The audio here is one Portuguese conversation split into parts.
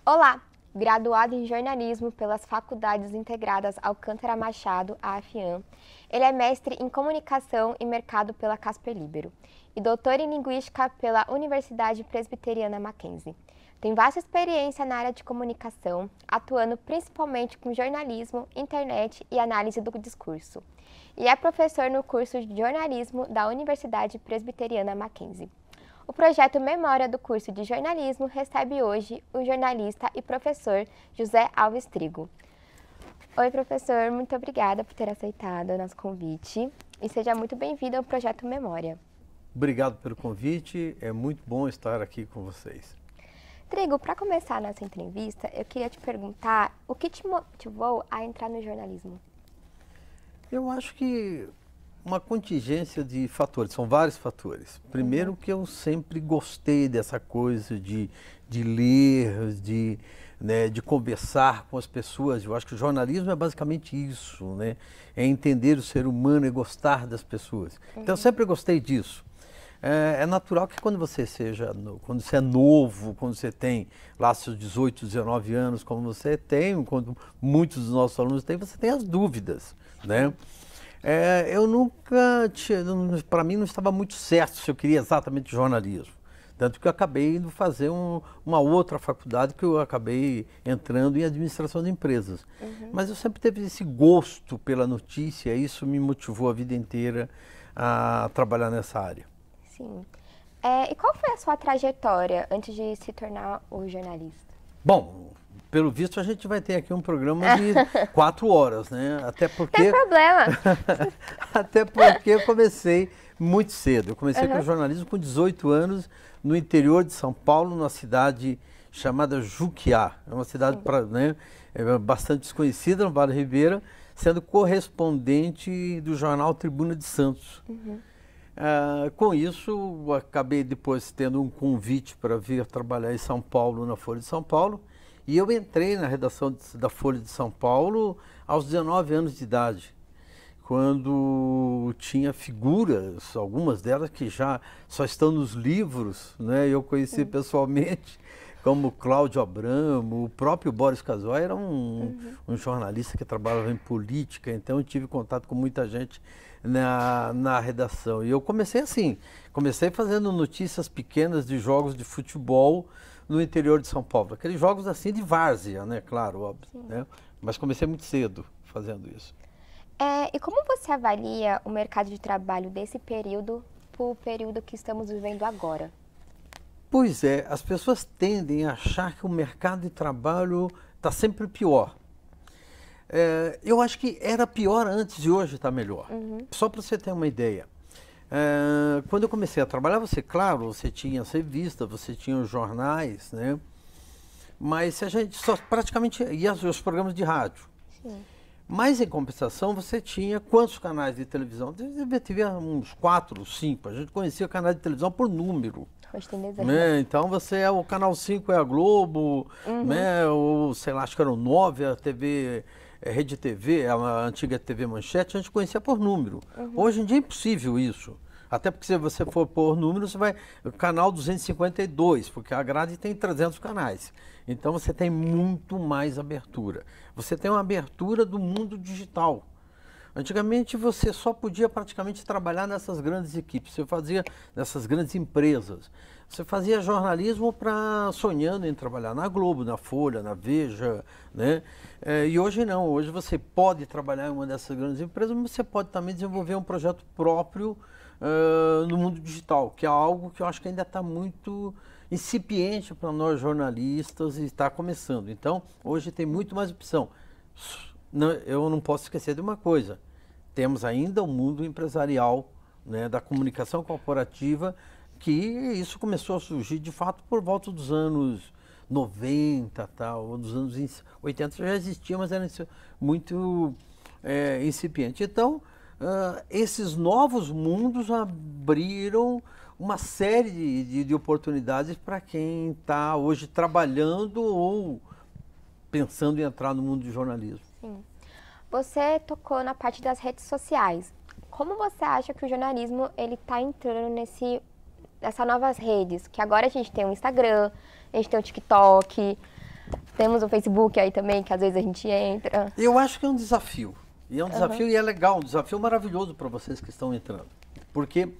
Olá! Graduado em jornalismo pelas Faculdades Integradas Alcântara Machado, a AFIAM, ele é mestre em comunicação e mercado pela Casper Libero e doutor em linguística pela Universidade Presbiteriana Mackenzie. Tem vasta experiência na área de comunicação, atuando principalmente com jornalismo, internet e análise do discurso. E é professor no curso de jornalismo da Universidade Presbiteriana Mackenzie. O projeto Memória do curso de jornalismo recebe hoje o jornalista e professor José Alves Trigo. Oi, professor, muito obrigada por ter aceitado o nosso convite e seja muito bem-vindo ao projeto Memória. Obrigado pelo convite, é muito bom estar aqui com vocês. Trigo, para começar a nossa entrevista, eu queria te perguntar o que te motivou a entrar no jornalismo? Eu acho que uma contingência de fatores, são vários fatores. Primeiro que eu sempre gostei dessa coisa de ler, de conversar com as pessoas. Eu acho que o jornalismo é basicamente isso, né? É entender o ser humano e gostar das pessoas. Então eu sempre gostei disso. É natural que quando você é novo, quando você tem lá seus 18, 19 anos, como você tem, quando muitos dos nossos alunos têm, você tem as dúvidas, né? Eu nunca tinha, para mim não estava muito certo se eu queria exatamente jornalismo. Tanto que eu acabei indo fazer uma outra faculdade que eu acabei entrando em administração de empresas. Mas eu sempre tive esse gosto pela notícia, e isso me motivou a vida inteira a trabalhar nessa área. Sim. E qual foi a sua trajetória antes de se tornar o jornalista? Bom, pelo visto a gente vai ter aqui um programa de 4 horas, né? Até porque... Tem problema. Até porque eu comecei muito cedo. Eu comecei com jornalismo com 18 anos no interior de São Paulo, numa cidade chamada Juquiá. É uma cidade bastante desconhecida, no Vale do Ribeira, sendo correspondente do jornal Tribuna de Santos. Com isso, acabei depois tendo um convite para vir trabalhar em São Paulo, na Folha de São Paulo, e eu entrei na redação da Folha de São Paulo aos 19 anos de idade, quando tinha figuras, algumas delas que já só estão nos livros, né? Eu conheci pessoalmente, como Cláudio Abramo, o próprio Boris Casoy era um jornalista que trabalhava em política, então eu tive contato com muita gente na redação. E eu comecei assim, comecei fazendo notícias pequenas de jogos de futebol no interior de São Paulo. Aqueles jogos assim de várzea, né? Claro, óbvio. Né? Mas comecei muito cedo fazendo isso. E como você avalia o mercado de trabalho desse período para o período que estamos vivendo agora? Pois é, as pessoas tendem a achar que o mercado de trabalho está sempre pior. Eu acho que era pior antes e hoje está melhor. Só para você ter uma ideia. Quando eu comecei a trabalhar, você tinha as revistas, você tinha os jornais, né? Mas a gente só praticamente ia os programas de rádio. Sim. Mas em compensação você tinha quantos canais de televisão? Devia ter uns 4, 5. A gente conhecia o canal de televisão por número. Hoje tem desenho. Né? Então o canal 5 é a Globo, né? Ou sei lá, acho que era o 9, a TV... Rede TV, a antiga TV Manchete, a gente conhecia por número. Hoje em dia é impossível isso. Até porque se você for por número, você vai... Canal 252, porque a grade tem 300 canais. Então você tem muito mais abertura. Você tem uma abertura do mundo digital. Antigamente você só podia praticamente trabalhar nessas grandes equipes, você fazia nessas grandes empresas. Você fazia jornalismo sonhando em trabalhar na Globo, na Folha, na Veja, né? E hoje não, hoje você pode trabalhar em uma dessas grandes empresas, mas você pode também desenvolver um projeto próprio no mundo digital, que é algo que eu acho que ainda está muito incipiente para nós jornalistas e está começando. Então, hoje tem muito mais opção. Eu não posso esquecer de uma coisa, temos ainda o mundo empresarial, né, da comunicação corporativa, que isso começou a surgir de fato por volta dos anos 90, ou dos anos 80 já existia, mas era muito incipiente. Então, esses novos mundos abriram uma série de oportunidades para quem está hoje trabalhando ou pensando em entrar no mundo de jornalismo. Sim. Você tocou na parte das redes sociais. Como você acha que o jornalismo ele está entrando nessas novas redes? Que agora a gente tem o Instagram, a gente tem o TikTok. Temos o Facebook aí também, que às vezes a gente entra. Eu acho que é um desafio. E é um desafio e é legal, um desafio maravilhoso para vocês que estão entrando. Porque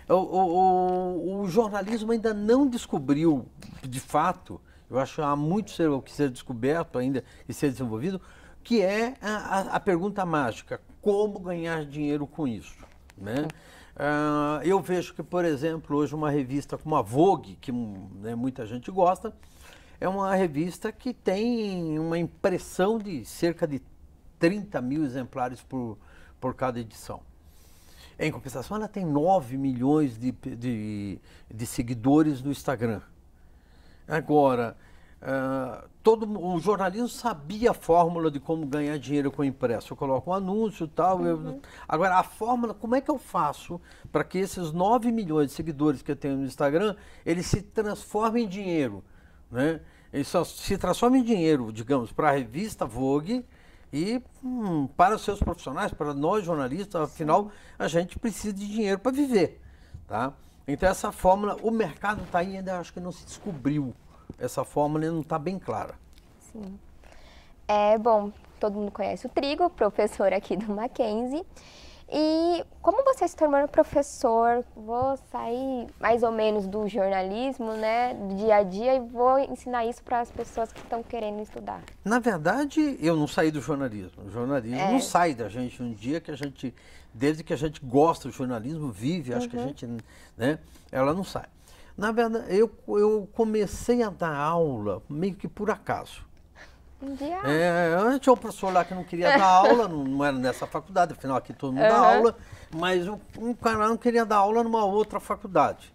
o jornalismo ainda não descobriu, de fato, eu acho que há muito o que ser descoberto ainda e ser desenvolvido, que é a pergunta mágica: como ganhar dinheiro com isso? Né? Eu vejo que, por exemplo, hoje uma revista como a Vogue, que né, muita gente gosta, é uma revista que tem uma impressão de cerca de 30 mil exemplares por cada edição. Em compensação, ela tem 9 milhões de seguidores no Instagram. Agora, o jornalismo sabia a fórmula de como ganhar dinheiro com o impresso. Eu coloco um anúncio e tal. Agora, a fórmula, como é que eu faço para que esses 9 milhões de seguidores que eu tenho no Instagram, eles se transformem em dinheiro? Né? Eles só se transformam em dinheiro, digamos, para a revista Vogue e para os seus profissionais, para nós jornalistas. Afinal, a gente precisa de dinheiro para viver. Tá? Então, essa fórmula, o mercado está aí, ainda acho que não se descobriu. Essa fórmula não está bem clara. Sim. Bom, todo mundo conhece o Trigo, professor aqui do Mackenzie. E como você se tornou professor, vou sair mais ou menos do jornalismo, né, do dia a dia, e vou ensinar isso para as pessoas que estão querendo estudar. Na verdade, eu não saí do jornalismo. O jornalismo não sai da gente um dia que a gente, desde que a gente gosta do jornalismo, vive, acho que a gente, né, ela não sai. Na verdade, eu comecei a dar aula meio que por acaso. Antes o professor lá que não queria dar aula, não era nessa faculdade, afinal aqui todo mundo dá aula, mas um cara não queria dar aula numa outra faculdade.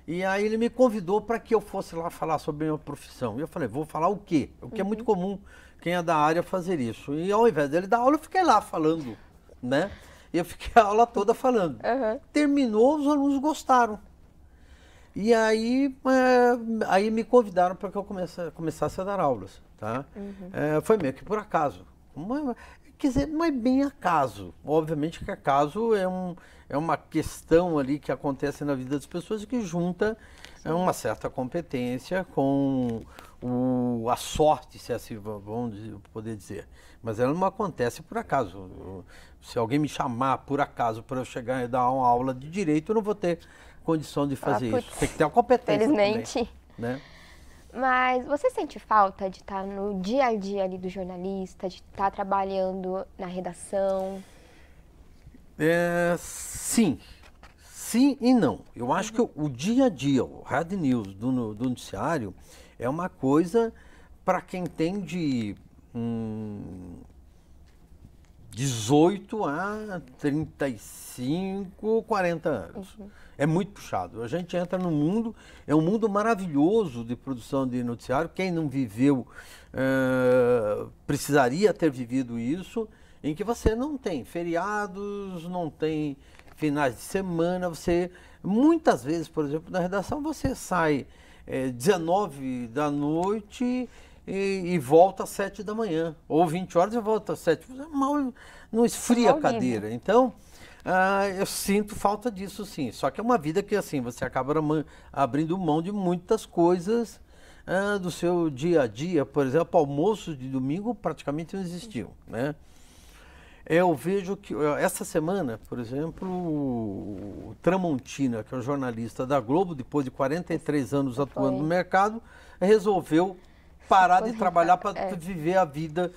E aí ele me convidou para que eu fosse lá falar sobre a minha profissão. E eu falei, vou falar o quê? O que é muito comum quem é da área fazer isso. E ao invés dele dar aula, eu fiquei lá falando, né? E eu fiquei a aula toda falando. Terminou, os alunos gostaram. E aí, me convidaram para que eu começasse a dar aulas. Tá? Foi meio que por acaso. Quer dizer, não é bem acaso. Obviamente que acaso é uma questão ali que acontece na vida das pessoas e que junta uma certa competência com a sorte, se assim vamos poder dizer. Mas ela não acontece por acaso. Se alguém me chamar por acaso para eu chegar e dar uma aula de direito, eu não vou ter condição de fazer isso. Tem que ter uma competência. Felizmente. Também, né? Mas você sente falta de estar no dia a dia ali do jornalista, de estar trabalhando na redação? Sim. Sim e não. Eu acho que o dia a dia, o hard news do noticiário é uma coisa para quem tem de 18 a 35, 40 anos. É muito puxado. A gente entra no mundo, é um mundo maravilhoso de produção de noticiário. Quem não viveu precisaria ter vivido isso, em que você não tem feriados, não tem finais de semana. Você, muitas vezes, por exemplo, na redação, você sai 19 da noite e volta às 7 da manhã. Ou 20 horas e volta às 7. Mal não esfria a cadeira. Então, eu sinto falta disso, sim. Só que é uma vida que, assim, você acaba abrindo mão de muitas coisas do seu dia a dia. Por exemplo, almoços de domingo praticamente não existiam, né? Eu vejo que essa semana, por exemplo, o Tramontina, que é um jornalista da Globo, depois de 43 anos atuando no mercado, resolveu parar de trabalhar para viver a vida,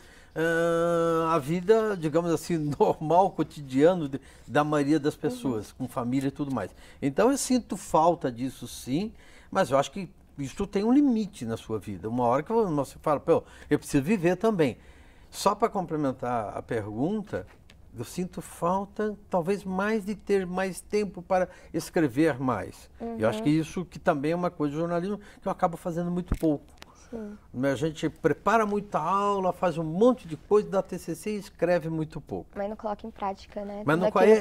digamos assim, normal, cotidiano da maioria das pessoas, com família e tudo mais. Então eu sinto falta disso, sim, mas eu acho que isso tem um limite na sua vida. Uma hora que você fala, pô, eu preciso viver também. Só para complementar a pergunta, eu sinto falta, talvez, mais de ter mais tempo para escrever mais. Eu acho que isso que também é uma coisa do jornalismo que eu acabo fazendo muito pouco. A gente prepara muita aula, faz um monte de coisa, dá TCC e escreve muito pouco. Mas não coloca em prática, né?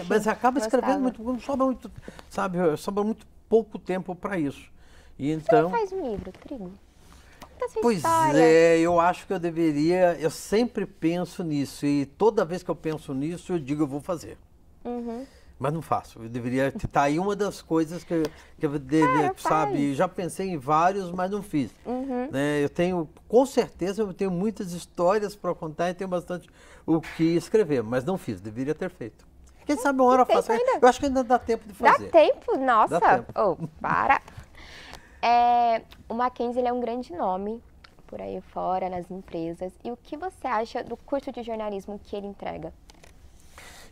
Mas acaba escrevendo muito pouco, sobra muito, sabe, sobra muito pouco tempo para isso. E então, você faz um livro, Trigo? Pois eu acho que eu deveria, eu sempre penso nisso e toda vez que eu penso nisso eu digo eu vou fazer. Mas não faço. Eu deveria estar aí uma das coisas que eu deveria, sabe? Já pensei em vários, mas não fiz. Né? Eu tenho, com certeza, eu tenho muitas histórias para contar e tenho bastante o que escrever, mas não fiz. Deveria ter feito. Quem sabe uma hora eu faço. Eu acho que ainda dá tempo de fazer. Dá tempo? Nossa! Dá tempo. Oh, para! O Mackenzie ele é um grande nome por aí fora, nas empresas. E o que você acha do curso de jornalismo que ele entrega?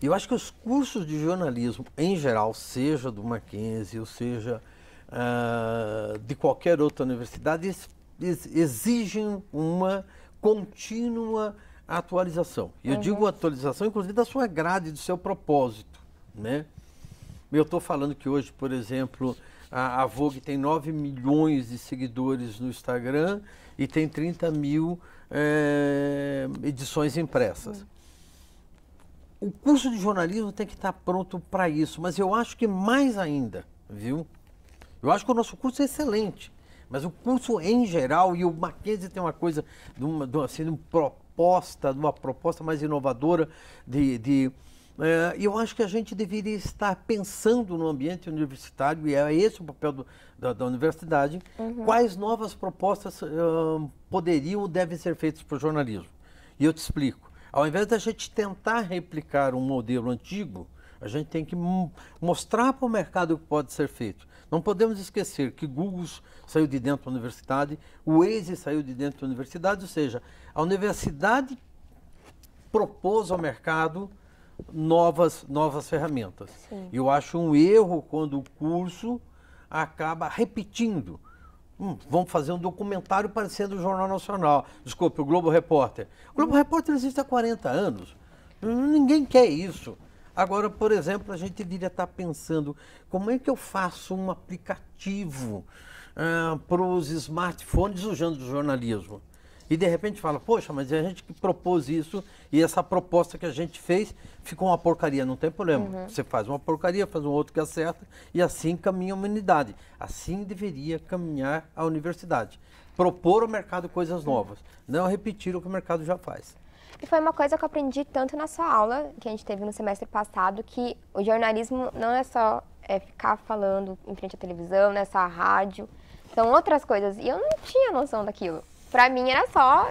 Eu acho que os cursos de jornalismo, em geral, seja do Mackenzie, ou seja de qualquer outra universidade, exigem uma contínua atualização. E eu digo atualização, inclusive, da sua grade, do seu propósito. Né? Eu estou falando que hoje, por exemplo, a Vogue tem 9 milhões de seguidores no Instagram e tem 30 mil edições impressas. O curso de jornalismo tem que estar pronto para isso, mas eu acho que mais ainda, viu? Eu acho que o nosso curso é excelente, mas o curso em geral, e o Mackenzie tem uma coisa, de uma proposta mais inovadora, eu acho que a gente deveria estar pensando no ambiente universitário, e é esse o papel da universidade, quais novas propostas poderiam ou devem ser feitas para o jornalismo. E eu te explico. Ao invés da gente tentar replicar um modelo antigo, a gente tem que mostrar para o mercado o que pode ser feito. Não podemos esquecer que Google saiu de dentro da universidade, o Waze saiu de dentro da universidade, ou seja, a universidade propôs ao mercado novas ferramentas. Sim. Eu acho um erro quando o curso acaba repetindo. Vamos fazer um documentário parecendo o Jornal Nacional. Desculpe, o Globo Repórter. O Globo Repórter existe há 40 anos. Ninguém quer isso. Agora, por exemplo, a gente deveria estar pensando como é que eu faço um aplicativo para os smartphones usando o jornalismo. E de repente fala, poxa, mas é a gente que propôs isso e essa proposta que a gente fez ficou uma porcaria, não tem problema. Você faz uma porcaria, faz um outro que acerta e assim caminha a humanidade. Assim deveria caminhar a universidade. Propor ao mercado coisas novas, não repetir o que o mercado já faz. E foi uma coisa que eu aprendi tanto na sua aula, que a gente teve no semestre passado, que o jornalismo não é só ficar falando em frente à televisão, não é só a rádio, são outras coisas. E eu não tinha noção daquilo. Pra mim era só,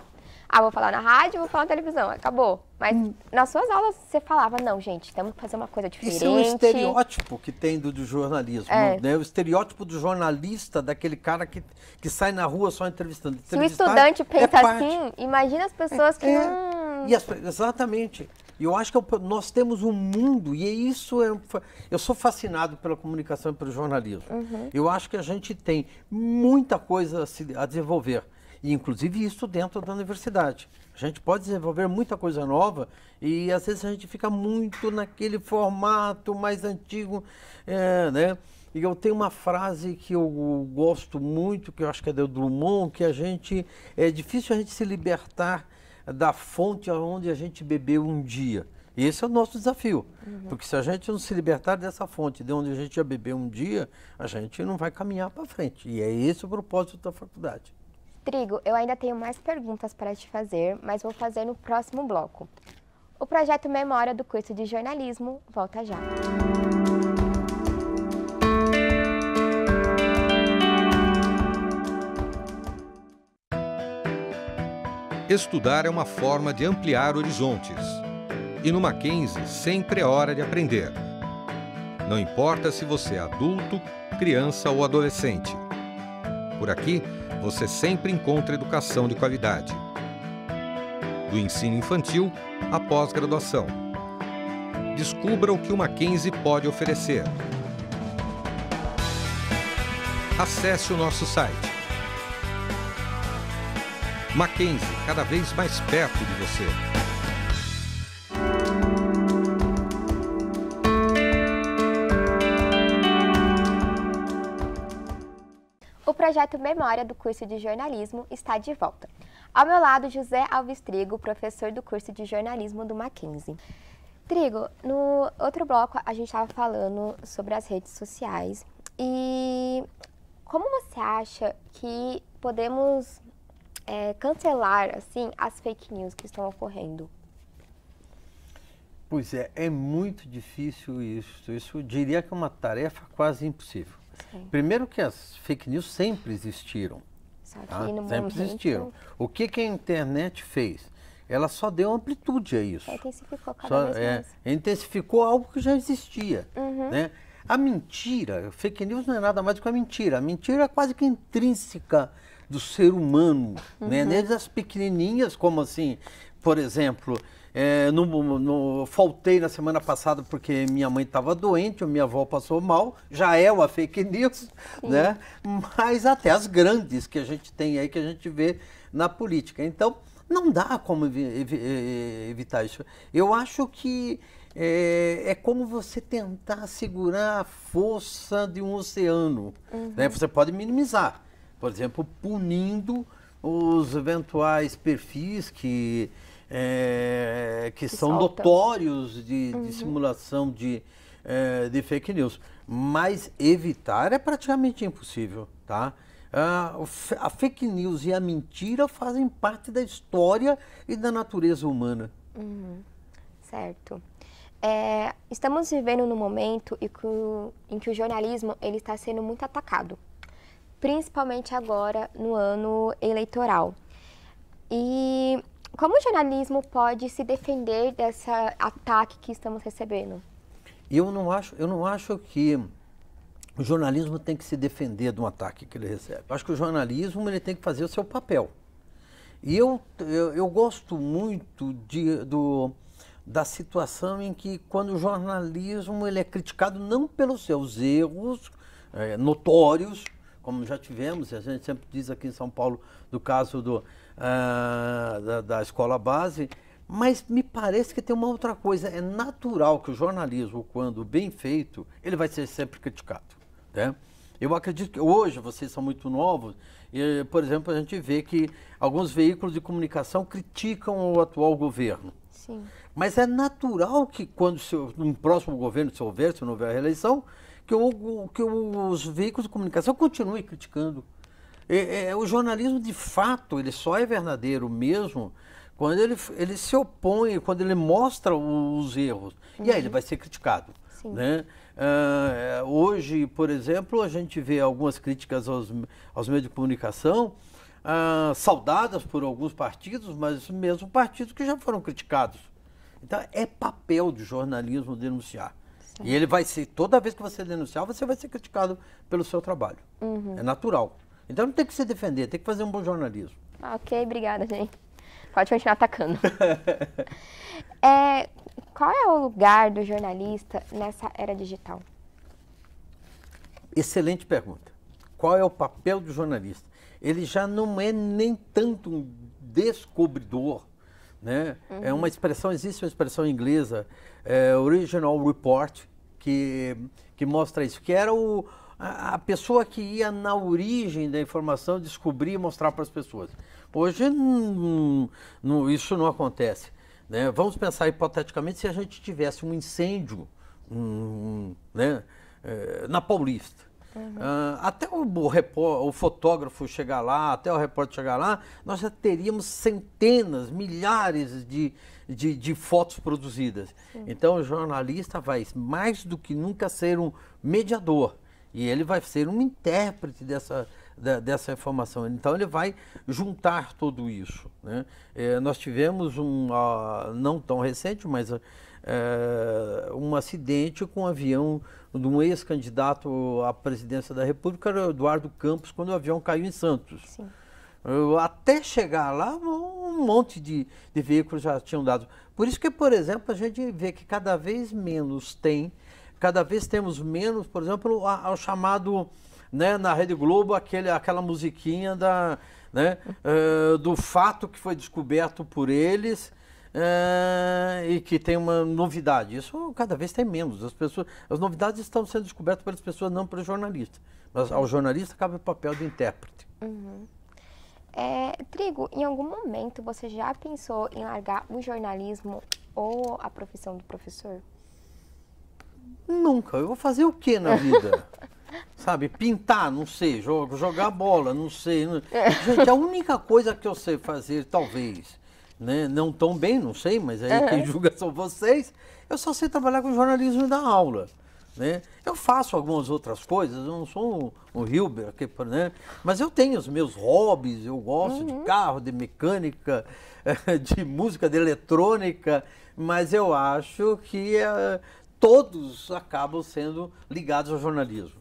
vou falar na rádio, vou falar na televisão, acabou. Mas nas suas aulas você falava, não, gente, temos que fazer uma coisa diferente. Isso é um estereótipo que tem do jornalismo, né? O estereótipo do jornalista, daquele cara que sai na rua só entrevistando. Se o estudante pensa assim, imagina as pessoas que não... Exatamente. E eu acho que nós temos um mundo, e isso eu sou fascinado pela comunicação e pelo jornalismo. Eu acho que a gente tem muita coisa a desenvolver. E, inclusive, isso dentro da universidade. A gente pode desenvolver muita coisa nova e, às vezes, a gente fica muito naquele formato mais antigo, né? E eu tenho uma frase que eu gosto muito, que eu acho que é do Drummond, que é difícil a gente se libertar da fonte onde a gente bebeu um dia. Esse é o nosso desafio, porque se a gente não se libertar dessa fonte de onde a gente já bebeu um dia, a gente não vai caminhar para frente. E é esse o propósito da faculdade. Trigo, eu ainda tenho mais perguntas para te fazer, mas vou fazer no próximo bloco. O projeto Memória do curso de jornalismo volta já. Estudar é uma forma de ampliar horizontes. E no Mackenzie sempre é hora de aprender. Não importa se você é adulto, criança ou adolescente. Por aqui, você sempre encontra educação de qualidade. Do ensino infantil à pós-graduação. Descubra o que o Mackenzie pode oferecer. Acesse o nosso site. Mackenzie, cada vez mais perto de você. O projeto Memória do curso de jornalismo está de volta. Ao meu lado, José Alves Trigo, professor do curso de jornalismo do Mackenzie. Trigo, no outro bloco a gente estava falando sobre as redes sociais e como você acha que podemos cancelar assim as fake news que estão ocorrendo? Pois é muito difícil isso. Isso eu diria que é uma tarefa quase impossível. Sim. Primeiro que as fake news sempre existiram. Só que Tá? no Sempre momento, existiram. O que a internet fez? Ela só deu amplitude a isso. intensificou cada vez mais. Intensificou algo que já existia. Né? A mentira, fake news não é nada mais do que a mentira. A mentira é quase que intrínseca do ser humano. Né? Desde as pequenininhas, como assim, por exemplo, faltei na semana passada porque minha mãe estava doente, ou minha avó passou mal, já é uma fake news, né? Mas até as grandes que a gente tem aí, que a gente vê na política. Então, não dá como evitar isso. Eu acho que é como você tentar segurar a força de um oceano. Né? Você pode minimizar, por exemplo, punindo os eventuais perfis que são notórios de simulação de fake news. Mas evitar é praticamente impossível, tá? A fake news e a mentira fazem parte da história e da natureza humana. Certo. Estamos vivendo num momento em que o jornalismo ele está sendo muito atacado, principalmente agora no ano eleitoral. E como o jornalismo pode se defender desse ataque que estamos recebendo? Eu não acho que o jornalismo tem que se defender de um ataque que ele recebe. Eu acho que o jornalismo ele tem que fazer o seu papel. E eu gosto muito da situação em que quando o jornalismo ele é criticado não pelos seus erros notórios, como já tivemos, a gente sempre diz aqui em São Paulo do caso da escola base, mas me parece que tem uma outra coisa. É natural que o jornalismo, quando bem feito, ele vai ser sempre criticado. Né? Eu acredito que hoje, vocês são muito novos, e, por exemplo, a gente vê que alguns veículos de comunicação criticam o atual governo. Sim. Mas é natural que quando no próximo governo, se não houver a reeleição, que os veículos de comunicação continuem criticando. O jornalismo, de fato, ele só é verdadeiro mesmo quando ele se opõe, quando ele mostra os erros. E aí ele vai ser criticado. Né? Hoje, por exemplo, a gente vê algumas críticas aos meios de comunicação saudadas por alguns partidos, mas mesmo partidos que já foram criticados. Então, é papel do jornalismo denunciar. Sim. E ele vai ser, toda vez que você denunciar, você vai ser criticado pelo seu trabalho. É natural. Então não tem que se defender, tem que fazer um bom jornalismo. Ok, obrigada, gente. Pode continuar atacando. Qual é o lugar do jornalista nessa era digital? Excelente pergunta. Qual é o papel do jornalista? Ele já não é nem tanto um descobridor, né? É uma expressão, existe uma expressão inglesa, original report, que mostra isso, que era a pessoa que ia na origem da informação descobrir e mostrar para as pessoas. Hoje isso não acontece. Né? Vamos pensar hipoteticamente se a gente tivesse um incêndio né, na Paulista. Até o fotógrafo chegar lá, até o repórter chegar lá, nós já teríamos centenas, milhares de fotos produzidas. Então o jornalista vai mais do que nunca ser um mediador. E ele vai ser um intérprete dessa informação. Então ele vai juntar tudo isso. Né? Nós tivemos não tão recente, mas um acidente com um avião de um ex-candidato à presidência da República, Eduardo Campos, quando o avião caiu em Santos. Sim. Até chegar lá, um monte de veículos já tinham dado. Por isso que, por exemplo, a gente vê que cada vez temos menos, por exemplo, ao chamado, né, na Rede Globo, aquela musiquinha do fato que foi descoberto por eles e que tem uma novidade. Isso cada vez tem menos. As novidades estão sendo descobertas pelas pessoas, não pelos jornalistas. Mas ao jornalista cabe o papel do intérprete. Trigo, em algum momento você já pensou em largar o jornalismo ou a profissão do professor? Nunca. Eu vou fazer o que na vida? Sabe, pintar, não sei, jogar bola, não sei. Gente, a única coisa que eu sei fazer, talvez, né? Não tão bem, não sei, mas aí quem julga são vocês. Eu só sei trabalhar com jornalismo e dar aula. Né? Eu faço algumas outras coisas, eu não sou um Hilber, né? Mas eu tenho os meus hobbies, eu gosto de carro, de mecânica, de música, de eletrônica, mas eu acho que todos acabam sendo ligados ao jornalismo.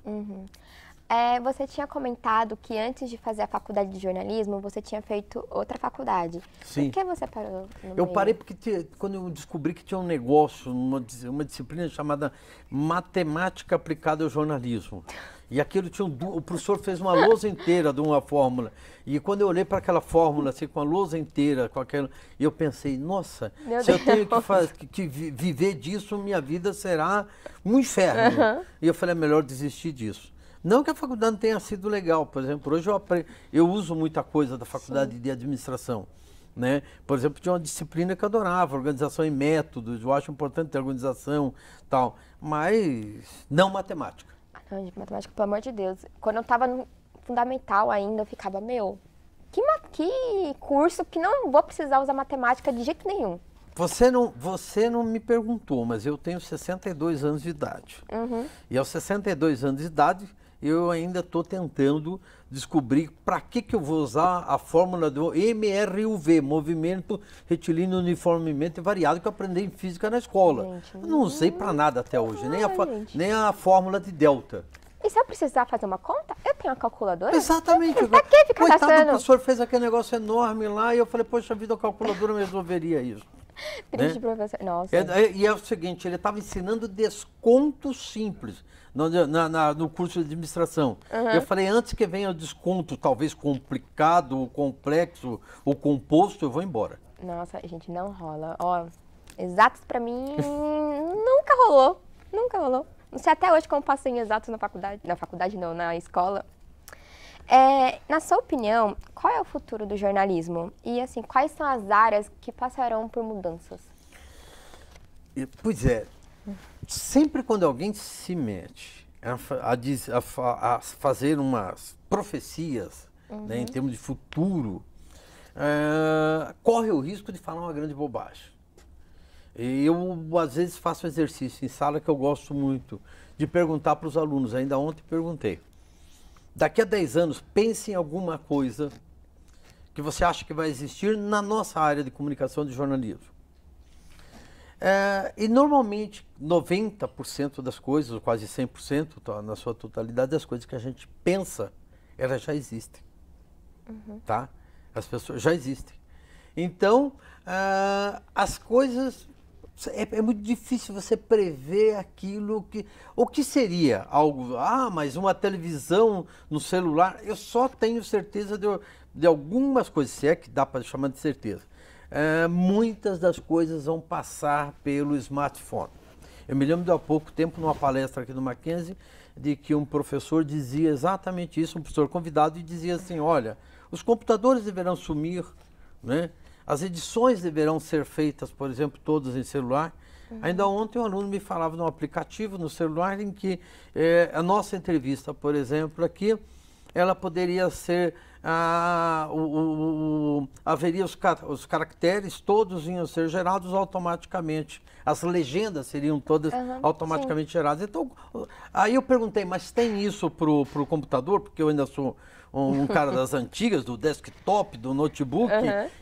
Você tinha comentado que antes de fazer a faculdade de jornalismo, você tinha feito outra faculdade. Sim. Por que você parou no Eu meio? parei porque quando eu descobri que tinha um negócio, uma disciplina chamada Matemática Aplicada ao Jornalismo. E aquilo tinha o professor fez uma lousa inteira de uma fórmula. E quando eu olhei para aquela fórmula, assim, com a lousa inteira, com aquela, eu pensei, nossa, Meu se eu Deus. tenho que viver disso, minha vida será um inferno. E eu falei, é melhor desistir disso. Não que a faculdade não tenha sido legal, por exemplo, hoje eu uso muita coisa da faculdade de administração, né? Por exemplo, tinha uma disciplina que eu adorava, organização e métodos, eu acho importante ter organização e tal, mas não matemática. Não, de matemática, pelo amor de Deus. Quando eu estava no fundamental ainda, eu ficava, que curso que não vou precisar usar matemática de jeito nenhum. Você não me perguntou, mas eu tenho 62 anos de idade. E aos 62 anos de idade, eu ainda estou tentando descobrir para que eu vou usar a fórmula do MRUV, Movimento Retilíneo Uniformemente Variado, que eu aprendi em física na escola. Gente, eu não usei para nada até hoje, gente. nem a fórmula de delta. E se eu precisar fazer uma conta, eu tenho uma calculadora. Exatamente. Pra que ficar Coitado, o gastando? professor fez aquele negócio enorme lá e eu falei, poxa vida, a calculadora me resolveria isso. Triste, né? professor. Nossa. E é o seguinte, ele estava ensinando desconto simples no curso de administração. Eu falei, antes que venha o desconto, talvez complicado, ou complexo, ou composto, eu vou embora. Nossa, gente, não rola. Ó, exatos pra mim nunca rolou. Nunca rolou. Não sei até hoje como passei em exatos na faculdade. Na faculdade não, na escola. Na sua opinião, qual é o futuro do jornalismo? E, assim, quais são as áreas que passarão por mudanças? Pois é, sempre quando alguém se mete a fazer umas profecias, né, em termos de futuro, corre o risco de falar uma grande bobagem. Eu, às vezes, faço exercício em sala que eu gosto muito de perguntar para os alunos. Ainda ontem perguntei. Daqui a 10 anos, pense em alguma coisa que você acha que vai existir na nossa área de comunicação e de jornalismo. E normalmente 90% das coisas, ou quase 100% na sua totalidade, das coisas que a gente pensa, elas já existem. Tá? As pessoas já existem. Então, as coisas... É muito difícil você prever aquilo que... O que seria algo... mas uma televisão no celular... Eu só tenho certeza de algumas coisas, se é que dá para chamar de certeza. Muitas das coisas vão passar pelo smartphone. Eu me lembro de há pouco tempo, numa palestra aqui do Mackenzie, de que um professor dizia exatamente isso, um professor convidado, e dizia assim, olha, os computadores deverão sumir, né? As edições deverão ser feitas, por exemplo, todas em celular. Ainda ontem um aluno me falava de um aplicativo no celular em que a nossa entrevista, por exemplo, aqui, ela poderia ser, haveria os caracteres, todos iam ser gerados automaticamente. As legendas seriam todas automaticamente geradas. Então, aí eu perguntei, mas tem isso para o computador? Porque eu ainda sou um cara das antigas, do desktop, do notebook.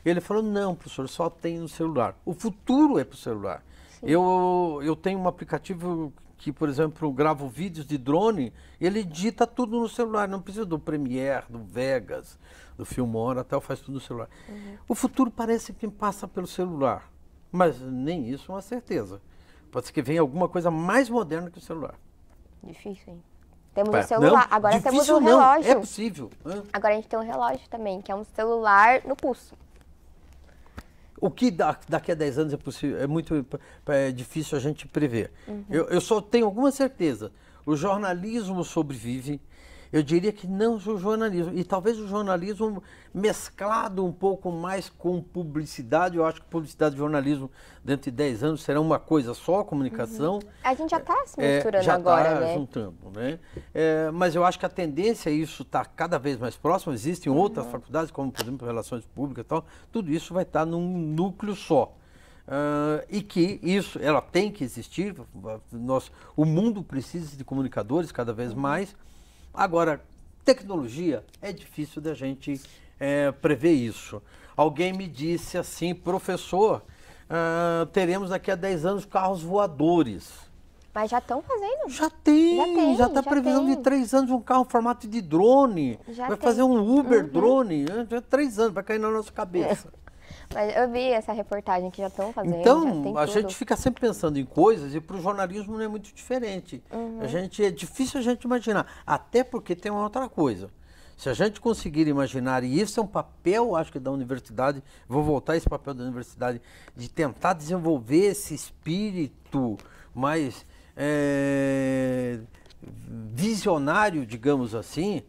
Ele falou, não, professor, só tem no celular. O futuro é para o celular. Eu tenho um aplicativo que, por exemplo, gravo vídeos de drone, ele edita tudo no celular, não precisa do Premiere, do Vegas, do Filmora, até faz tudo no celular. O futuro parece que passa pelo celular, mas nem isso é uma certeza. Pode ser que venha alguma coisa mais moderna que o celular. Difícil, hein? Temos o celular, não, agora temos difícil um relógio. É possível. Agora a gente tem um relógio também, que é um celular no pulso. O que daqui a 10 anos é possível, é muito difícil a gente prever. Eu só tenho alguma certeza. O jornalismo sobrevive Eu diria que não o jornalismo, e talvez o jornalismo mesclado um pouco mais com publicidade. Eu acho que publicidade e jornalismo dentro de 10 anos serão uma coisa só, comunicação. A gente já está se misturando já agora, tá né? juntando, né? Mas eu acho que a tendência é isso estar cada vez mais próximo. Existem outras faculdades, como por exemplo Relações Públicas e tal, tudo isso vai estar num núcleo só. E que isso, ela tem que existir, o mundo precisa de comunicadores cada vez mais. Agora, tecnologia, é difícil da gente prever isso. Alguém me disse assim, professor, teremos daqui a 10 anos carros voadores. Mas já estão fazendo. Já está previsão de 3 anos um carro em formato de drone. Vai fazer um Uber drone, já 3 anos, vai cair na nossa cabeça. Mas eu vi essa reportagem que já estão fazendo. Então, a gente fica sempre pensando em coisas e para o jornalismo não é muito diferente. É difícil a gente imaginar, até porque tem uma outra coisa. Se a gente conseguir imaginar, e isso é um papel, acho que da universidade, vou voltar a esse papel da universidade, de tentar desenvolver esse espírito mais visionário, digamos assim,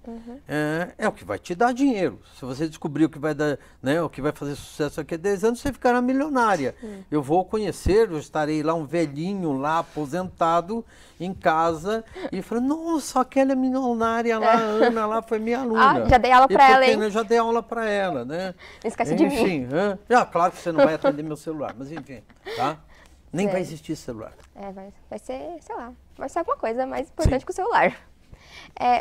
é o que vai te dar dinheiro. Se você descobrir o que vai dar, né, o que vai fazer sucesso daqui a 10 anos, você ficará milionária. Eu vou conhecer, eu estarei lá, um velhinho lá, aposentado, em casa, e falei, nossa, aquela milionária lá, a Ana lá, foi minha aluna. Já dei aula para ela, hein? Eu já dei aula para ela, né? Não esquece de mim. Enfim, claro que você não vai atender meu celular, mas enfim, tá? Nem vai existir celular. Vai ser, sei lá, vai ser alguma coisa mais importante que o celular.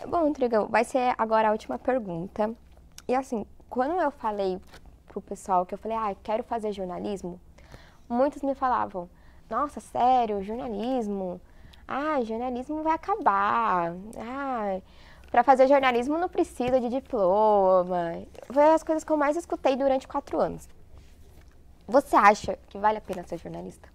Bom, Trigão, vai ser agora a última pergunta. E assim, quando eu falei pro pessoal que eu falei, quero fazer jornalismo, muitos me falavam, nossa, sério, jornalismo? Jornalismo vai acabar. Para fazer jornalismo não precisa de diploma. Foi as coisas que eu mais escutei durante 4 anos. Você acha que vale a pena ser jornalista?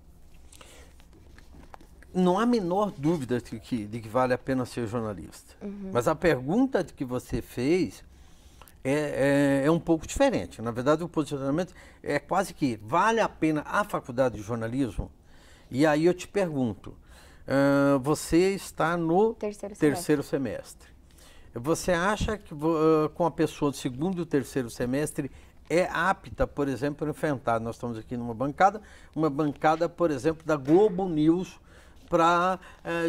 Não há a menor dúvida de que vale a pena ser jornalista. Mas a pergunta que você fez é um pouco diferente. Na verdade, o posicionamento é quase que vale a pena a faculdade de jornalismo? E aí eu te pergunto, você está no terceiro semestre. Você acha que com a pessoa do segundo e terceiro semestre é apta, por exemplo, a enfrentar? Nós estamos aqui numa bancada, por exemplo, da Globo News, para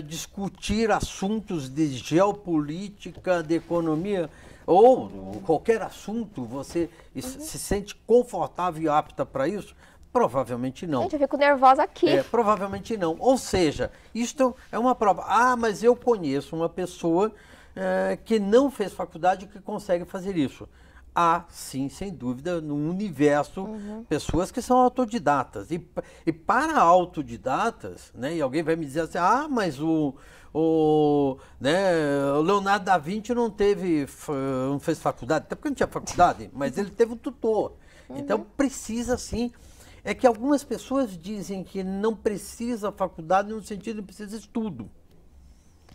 discutir assuntos de geopolítica, de economia, ou qualquer assunto. Você se sente confortável e apta para isso? Provavelmente não. Gente, eu fico nervosa aqui. Provavelmente não. Ou seja, isto é uma prova. Mas eu conheço uma pessoa que não fez faculdade e que consegue fazer isso. Há, sim, sem dúvida, no universo, pessoas que são autodidatas. E para autodidatas, né, e alguém vai me dizer assim, mas o Leonardo da Vinci não fez faculdade, até porque não tinha faculdade, mas ele teve um tutor. Então precisa, sim. É que algumas pessoas dizem que não precisa faculdade no sentido de precisa estudo.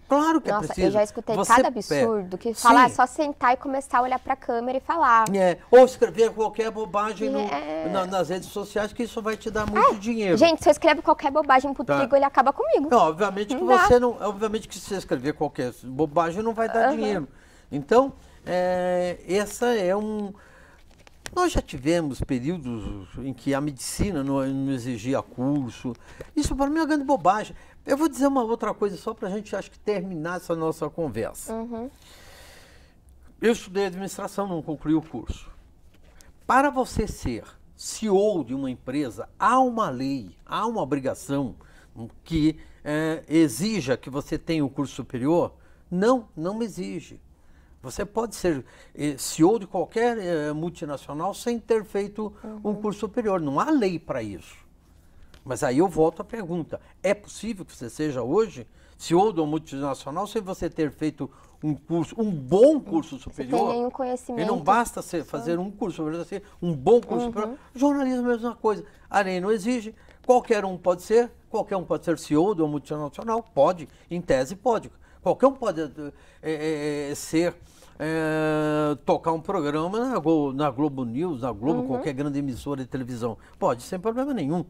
Claro que é preciso. Eu já escutei cada absurdo que falar só sentar e começar a olhar para a câmera e falar. Ou escrever qualquer bobagem nas redes sociais, que isso vai te dar muito dinheiro. Gente, se eu escrevo qualquer bobagem pro Trigo, ele acaba comigo. Não, obviamente que você não. Obviamente que se você escrever qualquer bobagem não vai dar dinheiro. Então, essa é um. Nós já tivemos períodos em que a medicina não exigia curso. Isso para mim é uma grande bobagem. Eu vou dizer uma outra coisa só para a gente, acho que, terminar essa nossa conversa. Eu estudei administração, não concluí o curso. Para você ser CEO de uma empresa, há uma lei, há uma obrigação que exija que você tenha um curso superior? Não me exige. Você pode ser CEO de qualquer multinacional sem ter feito um curso superior. Não há lei para isso. Mas aí eu volto à pergunta. É possível que você seja hoje CEO de uma multinacional sem você ter feito um bom curso superior? Você tem nenhum conhecimento. E não basta fazer um curso superior, ser um bom curso superior. Jornalismo é a mesma coisa. A lei não exige. Qualquer um pode ser CEO de uma multinacional? Pode. Em tese, pode. Qualquer um pode tocar um programa na Globo News, na Globo, qualquer grande emissora de televisão. Pode, sem problema nenhum.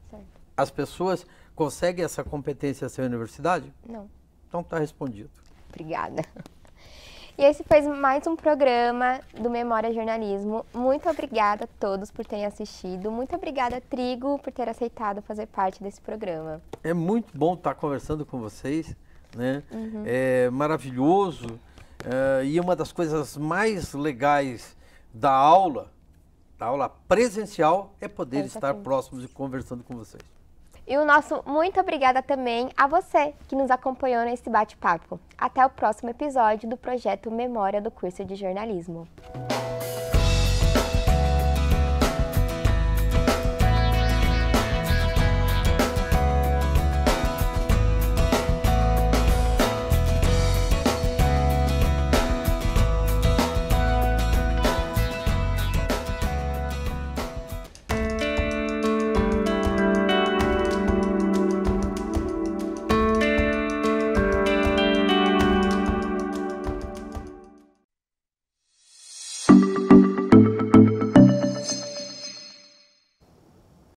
Certo. As pessoas conseguem essa competência sem universidade? Não. Então está respondido. Obrigada. E esse foi mais um programa do Memória Jornalismo. Muito obrigada a todos por terem assistido. Muito obrigada, Trigo, por ter aceitado fazer parte desse programa. É muito bom estar conversando com vocês, né? É maravilhoso. E uma das coisas mais legais da aula presencial, é poder estar próximos e conversando com vocês. E o nosso muito obrigada também a você que nos acompanhou nesse bate-papo. Até o próximo episódio do projeto Memória do curso de jornalismo.